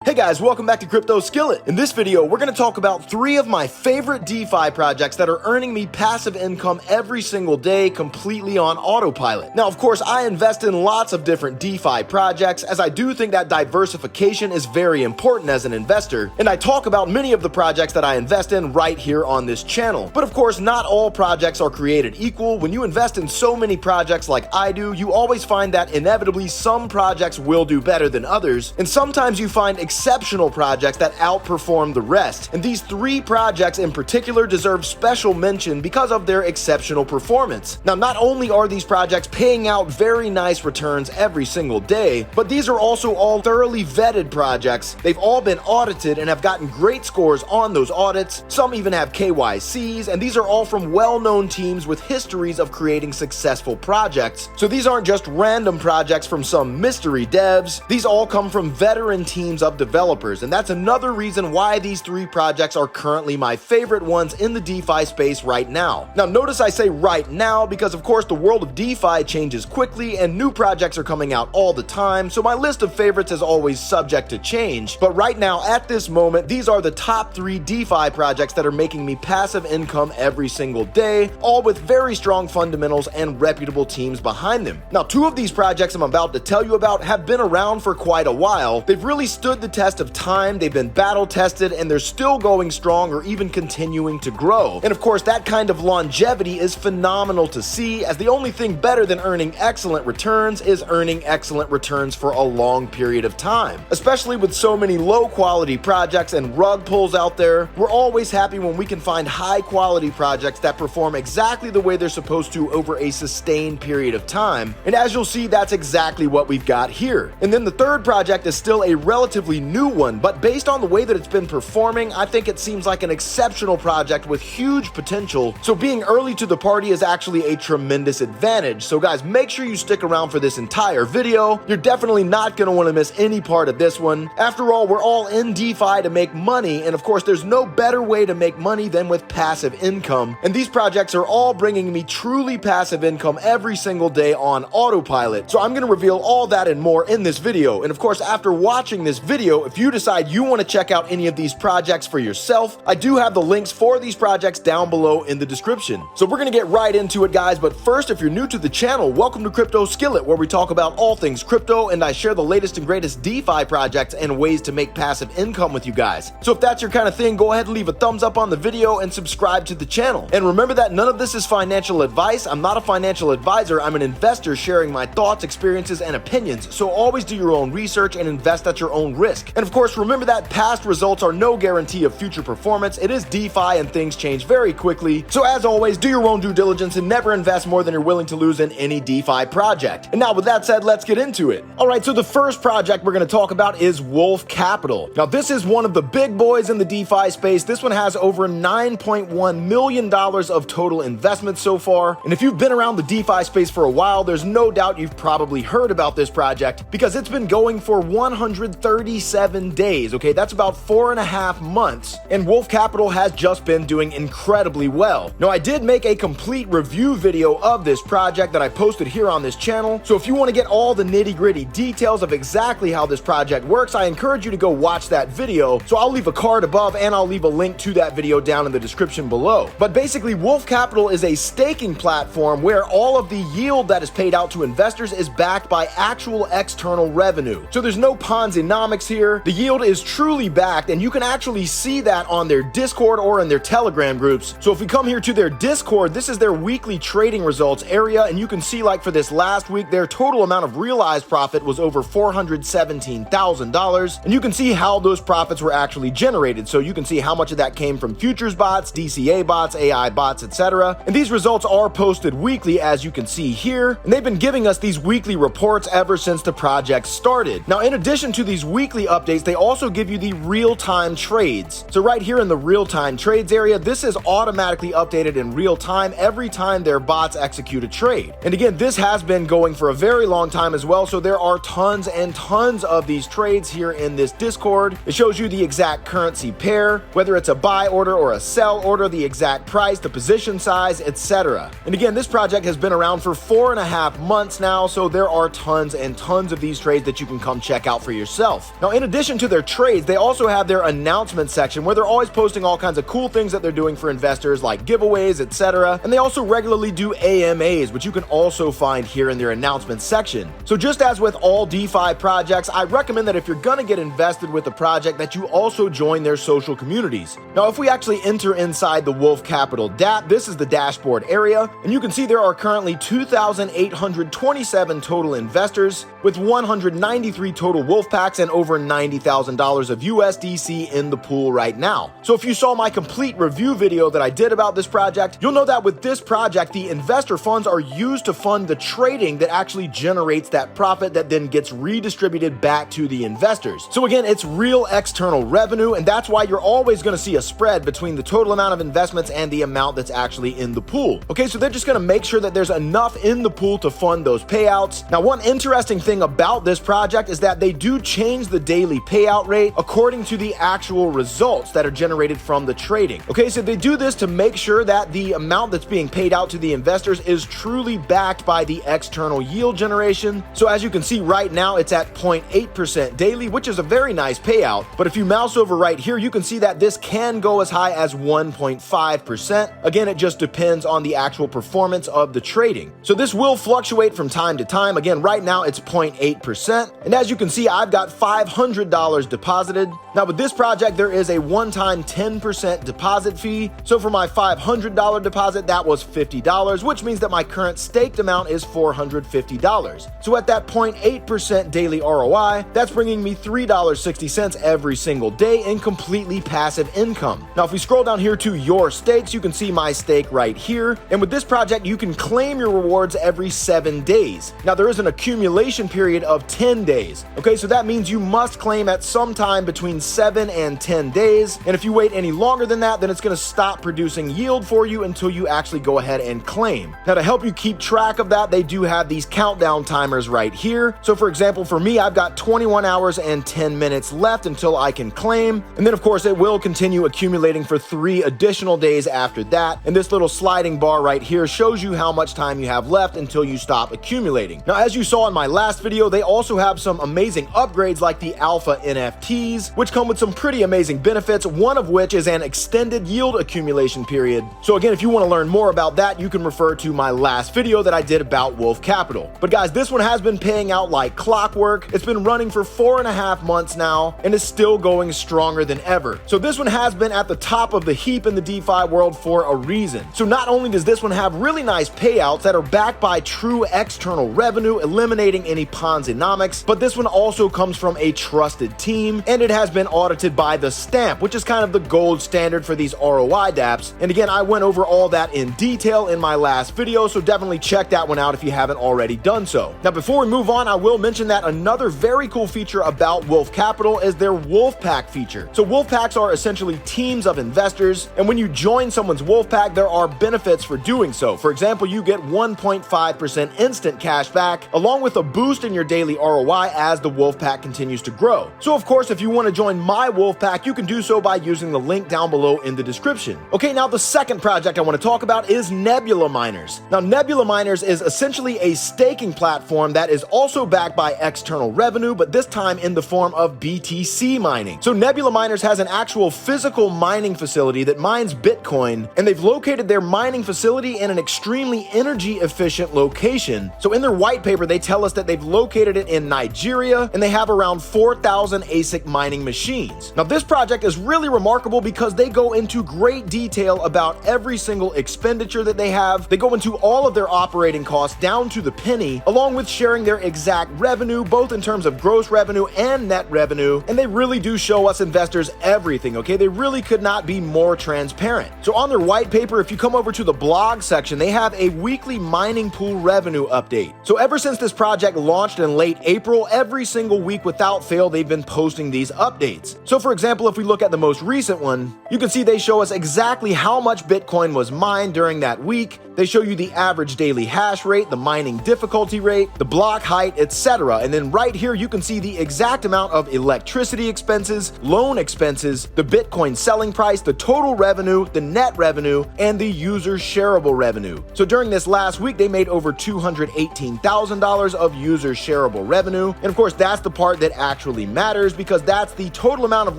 Hey guys, welcome back to Crypto Skillet. In this video, we're going to talk about 3 of my favorite DeFi projects that are earning me passive income every single day completely on autopilot. Now, of course, I invest in lots of different DeFi projects as I do think that diversification is very important as an investor, and I talk about many of the projects that I invest in right here on this channel. But of course, not all projects are created equal. When you invest in so many projects like I do, you always find that inevitably some projects will do better than others, and sometimes you find exceptional projects that outperform the rest. And these 3 projects in particular deserve special mention because of their exceptional performance. Now, not only are these projects paying out very nice returns every single day, but these are also all thoroughly vetted projects. They've all been audited and have gotten great scores on those audits. Some even have KYCs, and these are all from well-known teams with histories of creating successful projects. So these aren't just random projects from some mystery devs. These all come from veteran teams of developers, and that's another reason why these 3 projects are currently my favorite ones in the DeFi space right now. Now, notice I say right now because, of course, the world of DeFi changes quickly and new projects are coming out all the time, so my list of favorites is always subject to change. But right now, at this moment, these are the top 3 DeFi projects that are making me passive income every single day, all with very strong fundamentals and reputable teams behind them. Now, 2 of these projects I'm about to tell you about have been around for quite a while. They've really stood the test of time, they've been battle tested, and they're still going strong or even continuing to grow. And of course, that kind of longevity is phenomenal to see, as the only thing better than earning excellent returns is earning excellent returns for a long period of time. Especially with so many low quality projects and rug pulls out there, we're always happy when we can find high quality projects that perform exactly the way they're supposed to over a sustained period of time. And as you'll see, that's exactly what we've got here. And then the 3rd project is still a relatively new one, but based on the way that it's been performing, I think it seems like an exceptional project with huge potential. So being early to the party is actually a tremendous advantage. So guys, make sure you stick around for this entire video. You're definitely not going to want to miss any part of this one. After all, we're all in DeFi to make money, and of course, there's no better way to make money than with passive income. And these projects are all bringing me truly passive income every single day on autopilot. So I'm going to reveal all that and more in this video. And of course, after watching this video, if you decide you want to check out any of these projects for yourself, I do have the links for these projects down below in the description. So we're going to get right into it, guys. But first, if you're new to the channel, welcome to Crypto Skillet, where we talk about all things crypto and I share the latest and greatest DeFi projects and ways to make passive income with you guys. So if that's your kind of thing, go ahead and leave a thumbs up on the video and subscribe to the channel. And remember that none of this is financial advice. I'm not a financial advisor. I'm an investor sharing my thoughts, experiences, and opinions. So always do your own research and invest at your own risk. And of course, remember that past results are no guarantee of future performance. It is DeFi and things change very quickly. So as always, do your own due diligence and never invest more than you're willing to lose in any DeFi project. And now with that said, let's get into it. All right, so the first project we're going to talk about is Wolf Capital. Now, this is one of the big boys in the DeFi space. This one has over $9.1 million of total investment so far. And if you've been around the DeFi space for a while, there's no doubt you've probably heard about this project because it's been going for 137 days. Okay, that's about 4.5 months. And Wolf Capital has just been doing incredibly well. Now, I did make a complete review video of this project that I posted here on this channel. So if you want to get all the nitty-gritty details of exactly how this project works, I encourage you to go watch that video. So I'll leave a card above and I'll leave a link to that video down in the description below. But basically, Wolf Capital is a staking platform where all of the yield that is paid out to investors is backed by actual external revenue. So there's no Ponzi-nomics here. The yield is truly backed, and you can actually see that on their Discord or in their Telegram groups. So if we come here to their Discord, this is their weekly trading results area, and you can see, like, for this last week, their total amount of realized profit was over $417,000, and you can see how those profits were actually generated. So you can see how much of that came from futures bots, DCA bots, AI bots, etc. And these results are posted weekly, as you can see here, and they've been giving us these weekly reports ever since the project started. Now, in addition to these weekly updates, they also give you the real-time trades. So right here in the real-time trades area, this is automatically updated in real time every time their bots execute a trade. And again, this has been going for a very long time as well, so there are tons and tons of these trades here in this Discord. It shows you the exact currency pair, whether it's a buy order or a sell order, the exact price, the position size, etc. And again, this project has been around for 4.5 months now, so there are tons and tons of these trades that you can come check out for yourself. Now, in addition to their trades, they also have their announcement section where they're always posting all kinds of cool things that they're doing for investors like giveaways, etc. And they also regularly do AMAs, which you can also find here in their announcement section. So just as with all DeFi projects, I recommend that if you're gonna get invested with a project that you also join their social communities. Now, if we actually enter inside the Wolf Capital dApp, this is the dashboard area, and you can see there are currently 2,827 total investors with 193 total Wolf packs and over $90,000 of USDC in the pool right now. So if you saw my complete review video that I did about this project, you'll know that with this project, the investor funds are used to fund the trading that actually generates that profit that then gets redistributed back to the investors. So again, it's real external revenue, and that's why you're always going to see a spread between the total amount of investments and the amount that's actually in the pool. Okay, so they're just going to make sure that there's enough in the pool to fund those payouts. Now, one interesting thing about this project is that they do change the daily payout rate according to the actual results that are generated from the trading. Okay, so they do this to make sure that the amount that's being paid out to the investors is truly backed by the external yield generation. So as you can see right now, it's at 0.8% daily, which is a very nice payout. But if you mouse over right here, you can see that this can go as high as 1.5%. Again, it just depends on the actual performance of the trading. So this will fluctuate from time to time. Again, right now it's 0.8%. And as you can see, I've got $500 deposited. Now with this project, there is a one-time 10% deposit fee. So for my $500 deposit, that was $50, which means that my current staked amount is $450. So at that 0.8% daily ROI, that's bringing me $3.60 every single day in completely passive income. Now, if we scroll down here to your stakes, you can see my stake right here. And with this project, you can claim your rewards every 7 days. Now, there is an accumulation period of 10 days. Okay, so that means you must claim at some time between 7 and 10 days. And if you wait any longer than that, then it's going to stop producing yield for you until you actually go ahead and claim. Now, to help you keep track of that, they do have these countdown timers right here. So for example, for me, I've got 21 hours and 10 minutes left until I can claim. And then of course, it will continue accumulating for 3 additional days after that. And this little sliding bar right here shows you how much time you have left until you stop accumulating. Now, as you saw in my last video, they also have some amazing upgrades like the alpha NFTs, which come with some pretty amazing benefits, one of which is an extended yield accumulation period. So again, if you want to learn more about that, you can refer to my last video that I did about Wolf Capital. But guys, this one has been paying out like clockwork. It's been running for 4.5 months now and is still going stronger than ever. So this one has been at the top of the heap in the DeFi world for a reason. So not only does this one have really nice payouts that are backed by true external revenue, eliminating any Ponzi-nomics, but this one also comes from a trusted team, and it has been audited by the Stamp, which is kind of the gold standard for these ROI dApps. And again, I went over all that in detail in my last video, so definitely check that one out if you haven't already done so. Now, before we move on, I will mention that another very cool feature about Wolf Capital is their Wolf Pack feature. So Wolf Packs are essentially teams of investors, and when you join someone's Wolf Pack, there are benefits for doing so. For example, you get 1.5% instant cash back, along with a boost in your daily ROI as the Wolf Pack continues to grow. So of course, if you want to join my Wolf Pack, you can do so by using the link down below in the description. Okay, now the second project I want to talk about is Nebula Miners. Now, Nebula Miners is essentially a staking platform that is also backed by external revenue, but this time in the form of BTC mining. So Nebula Miners has an actual physical mining facility that mines Bitcoin, and they've located their mining facility in an extremely energy efficient location. So in their white paper, they tell us that they've located it in Nigeria, and they have around 4,000 ASIC mining machines. Now, this project is really remarkable because they go into great detail about every single expenditure that they have. They go into all of their operating costs down to the penny, along with sharing their exact revenue, both in terms of gross revenue and net revenue. And they really do show us investors everything, okay? They really could not be more transparent. So on their white paper, if you come over to the blog section, they have a weekly mining pool revenue update. So ever since this project launched in late April, every single week without fail, they've been posting these updates. So for example, if we look at the most recent one, you can see they show us exactly how much Bitcoin was mined during that week. They show you the average daily hash rate, the mining difficulty rate, the block height, etc. And then right here, you can see the exact amount of electricity expenses, loan expenses, the Bitcoin selling price, the total revenue, the net revenue, and the user shareable revenue. So during this last week, they made over $218,000 of user shareable revenue. And of course, that's the part that actually actually matters because that's the total amount of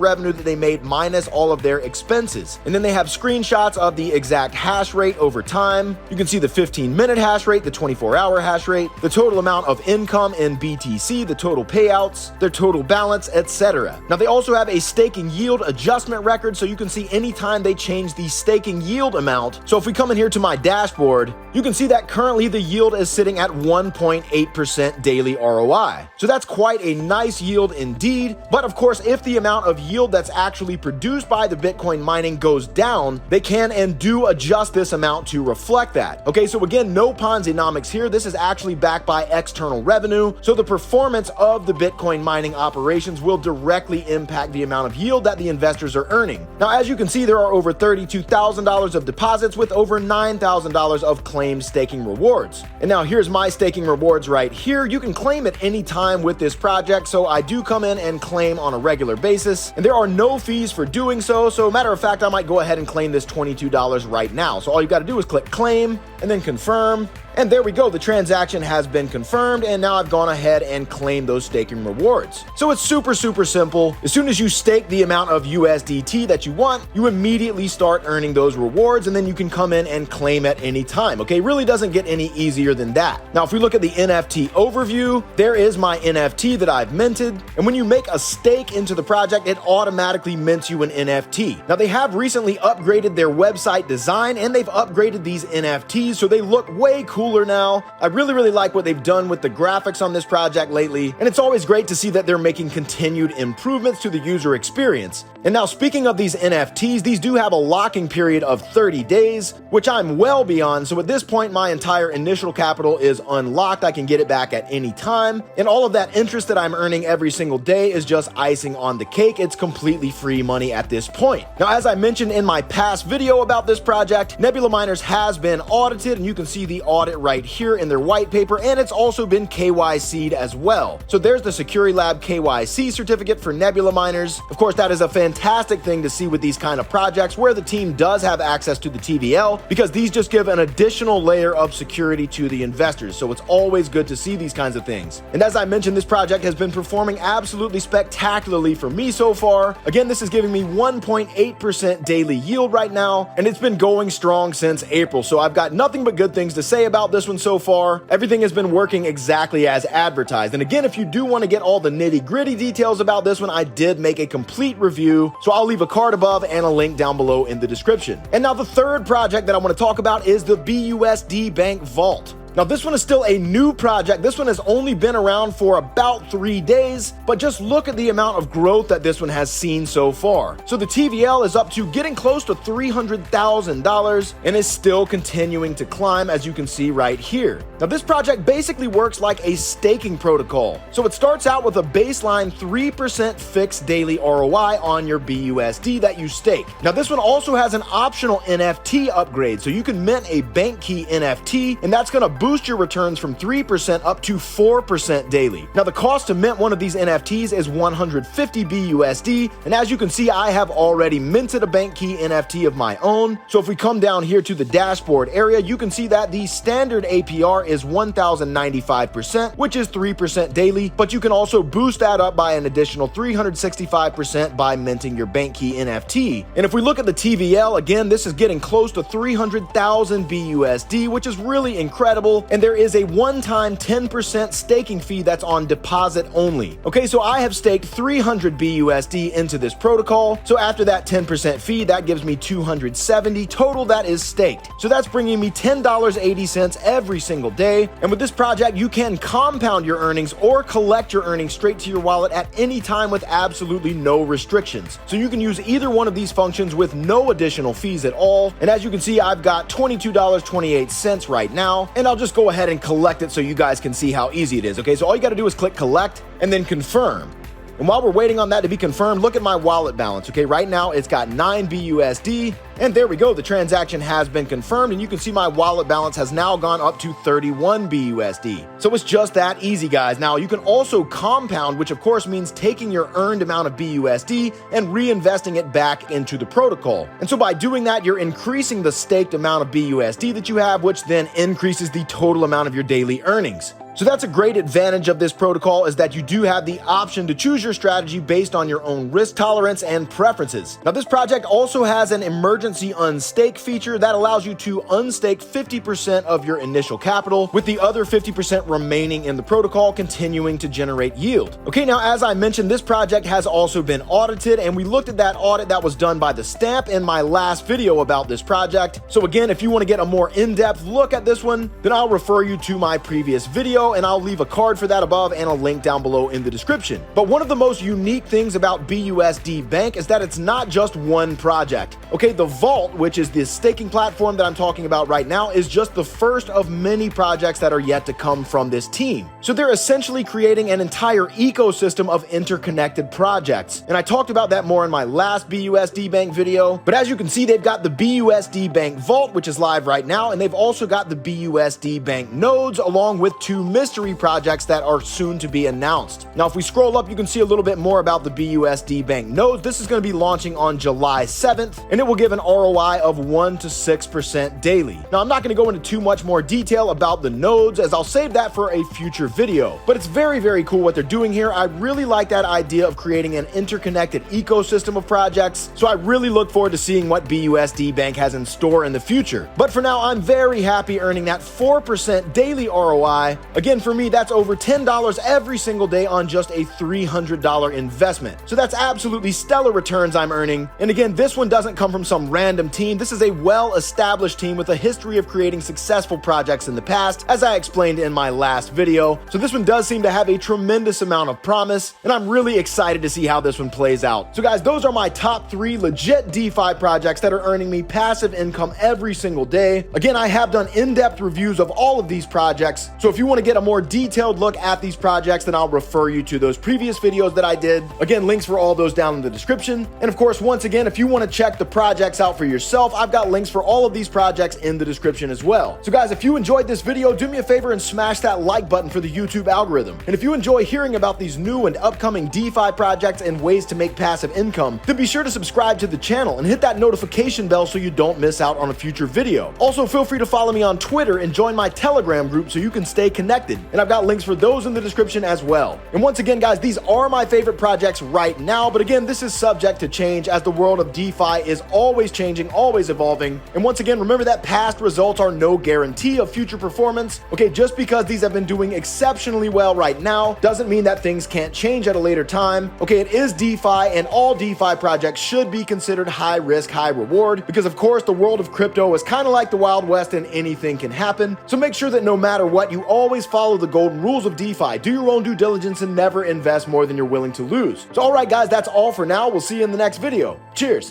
revenue that they made minus all of their expenses. And then they have screenshots of the exact hash rate over time. You can see the 15-minute hash rate, the 24-hour hash rate, the total amount of income in BTC, the total payouts, their total balance, etc. Now they also have a staking yield adjustment record, so you can see anytime they change the staking yield amount. So if we come in here to my dashboard, you can see that currently the yield is sitting at 1.8% daily ROI. So that's quite a nice yield indeed. But of course, if the amount of yield that's actually produced by the Bitcoin mining goes down, they can and do adjust this amount to reflect that. Okay, so again, no Ponzi-nomics here. This is actually backed by external revenue. So the performance of the Bitcoin mining operations will directly impact the amount of yield that the investors are earning. Now, as you can see, there are over $32,000 of deposits with over $9,000 of claimed staking rewards. And now here's my staking rewards right here. You can claim at any time with this project, so I do come in and claim on a regular basis, and there are no fees for doing so. So matter of fact, I might go ahead and claim this $22 right now. So all you got to do is click claim and then confirm. And there we go, the transaction has been confirmed, and now I've gone ahead and claimed those staking rewards. So it's super simple. As soon as you stake the amount of USDT that you want, you immediately start earning those rewards, and then you can come in and claim at any time. Okay, really doesn't get any easier than that. Now, if we look at the NFT overview, there is my NFT that I've minted, and when you make a stake into the project, it automatically mints you an NFT. Now, they have recently upgraded their website design, and they've upgraded these NFTs, so they look way cooler now. I really like what they've done with the graphics on this project lately, and it's always great to see that they're making continued improvements to the user experience. And now, speaking of these NFTs, these do have a locking period of 30 days, which I'm well beyond. So at this point, my entire initial capital is unlocked. I can get it back at any time. And all of that interest that I'm earning every single day is just icing on the cake. It's completely free money at this point. Now, as I mentioned in my past video about this project, Nebula Miners has been audited, and you can see the audit right here in their white paper, and it's also been KYC'd as well. So there's the SecuriLab KYC certificate for Nebula Miners. Of course, that is a fantastic thing to see with these kind of projects where the team does have access to the TVL, because these just give an additional layer of security to the investors. So it's always good to see these kinds of things. And as I mentioned, this project has been performing absolutely spectacularly for me so far. Again, this is giving me 1.8% daily yield right now, and it's been going strong since April. So I've got nothing but good things to say about this one so far. Everything has been working exactly as advertised. And again, if you do want to get all the nitty-gritty details about this one, I did make a complete review, so I'll leave a card above and a link down below in the description. And now the third project that I want to talk about is the BUSD Bank Vault. Now, this one is still a new project. This one has only been around for about 3 days, but just look at the amount of growth that this one has seen so far. So the TVL is up to getting close to $300,000 and is still continuing to climb, as you can see right here. Now, this project basically works like a staking protocol. So it starts out with a baseline 3% fixed daily ROI on your BUSD that you stake. Now, this one also has an optional NFT upgrade, so you can mint a bank key NFT, and that's going to boost your returns from 3% up to 4% daily. Now, the cost to mint one of these NFTs is 150 BUSD, and as you can see, I have already minted a bank key NFT of my own. So if we come down here to the dashboard area, you can see that the standard APR is 1,095%, which is 3% daily, but you can also boost that up by an additional 365% by minting your bank key NFT. And if we look at the TVL, again, this is getting close to 300,000 BUSD, which is really incredible. And there is a one-time 10% staking fee that's on deposit only. Okay, so I have staked 300 BUSD into this protocol. So after that 10% fee, that gives me 270 total that is staked. So that's bringing me $10.80 every single day. And with this project, you can compound your earnings or collect your earnings straight to your wallet at any time with absolutely no restrictions. So you can use either one of these functions with no additional fees at all. And as you can see, I've got $22.28 right now, and I'll just go ahead and collect it so you guys can see how easy it is. Okay, so all you got to do is click collect and then confirm. And while we're waiting on that to be confirmed, look at my wallet balance. Okay, right now it's got 9 BUSD, and there we go. The transaction has been confirmed, and you can see my wallet balance has now gone up to 31 BUSD. So it's just that easy, guys. Now, you can also compound, which of course means taking your earned amount of BUSD and reinvesting it back into the protocol. And so by doing that, you're increasing the staked amount of BUSD that you have, which then increases the total amount of your daily earnings. So that's a great advantage of this protocol, is that you do have the option to choose your strategy based on your own risk tolerance and preferences. Now, this project also has an emergency unstake feature that allows you to unstake 50% of your initial capital, with the other 50% remaining in the protocol continuing to generate yield. Okay, now as I mentioned, this project has also been audited, and we looked at that audit that was done by the Stamp in my last video about this project. So again, if you want to get a more in-depth look at this one, then I'll refer you to my previous video, and I'll leave a card for that above and a link down below in the description. But one of the most unique things about BUSD Bank is that it's not just one project. Okay, the Vault, which is the staking platform that I'm talking about right now, is just the first of many projects that are yet to come from this team. So they're essentially creating an entire ecosystem of interconnected projects. And I talked about that more in my last BUSD Bank video. But as you can see, they've got the BUSD Bank Vault, which is live right now, and they've also got the BUSD Bank nodes, along with 2 mystery projects that are soon to be announced. Now, if we scroll up, you can see a little bit more about the BUSD Bank nodes. This is going to be launching on July 7th, and it will give an ROI of 1 to 6% daily. Now, I'm not going to go into too much more detail about the nodes, as I'll save that for a future video. But it's very, very cool what they're doing here. I really like that idea of creating an interconnected ecosystem of projects, so I really look forward to seeing what BUSD Bank has in store in the future. But for now, I'm very happy earning that 4% daily ROI. Again, for me, that's over $10 every single day on just a $300 investment. So that's absolutely stellar returns I'm earning. And again, this one doesn't come from some random team. This is a well-established team with a history of creating successful projects in the past, as I explained in my last video. So this one does seem to have a tremendous amount of promise, and I'm really excited to see how this one plays out. So guys, those are my top 3 legit DeFi projects that are earning me passive income every single day. Again, I have done in-depth reviews of all of these projects, so if you want to get a more detailed look at these projects, then I'll refer you to those previous videos that I did. Again, links for all those down in the description. And of course, once again, if you want to check the projects out for yourself, I've got links for all of these projects in the description as well. So guys, if you enjoyed this video, do me a favor and smash that like button for the YouTube algorithm. And if you enjoy hearing about these new and upcoming DeFi projects and ways to make passive income, then be sure to subscribe to the channel and hit that notification bell so you don't miss out on a future video. Also, feel free to follow me on Twitter and join my Telegram group so you can stay connected. And I've got links for those in the description as well. And once again, guys, these are my favorite projects right now, but again, this is subject to change, as the world of DeFi is always changing, always evolving. And once again, remember that past results are no guarantee of future performance. Okay, just because these have been doing exceptionally well right now doesn't mean that things can't change at a later time. Okay, it is DeFi, and all DeFi projects should be considered high risk, high reward, because of course the world of crypto is kind of like the Wild West and anything can happen. So make sure that no matter what, you always follow the golden rules of DeFi. Do your own due diligence and never invest more than you're willing to lose. So all right, guys, that's all for now. We'll see you in the next video. Cheers.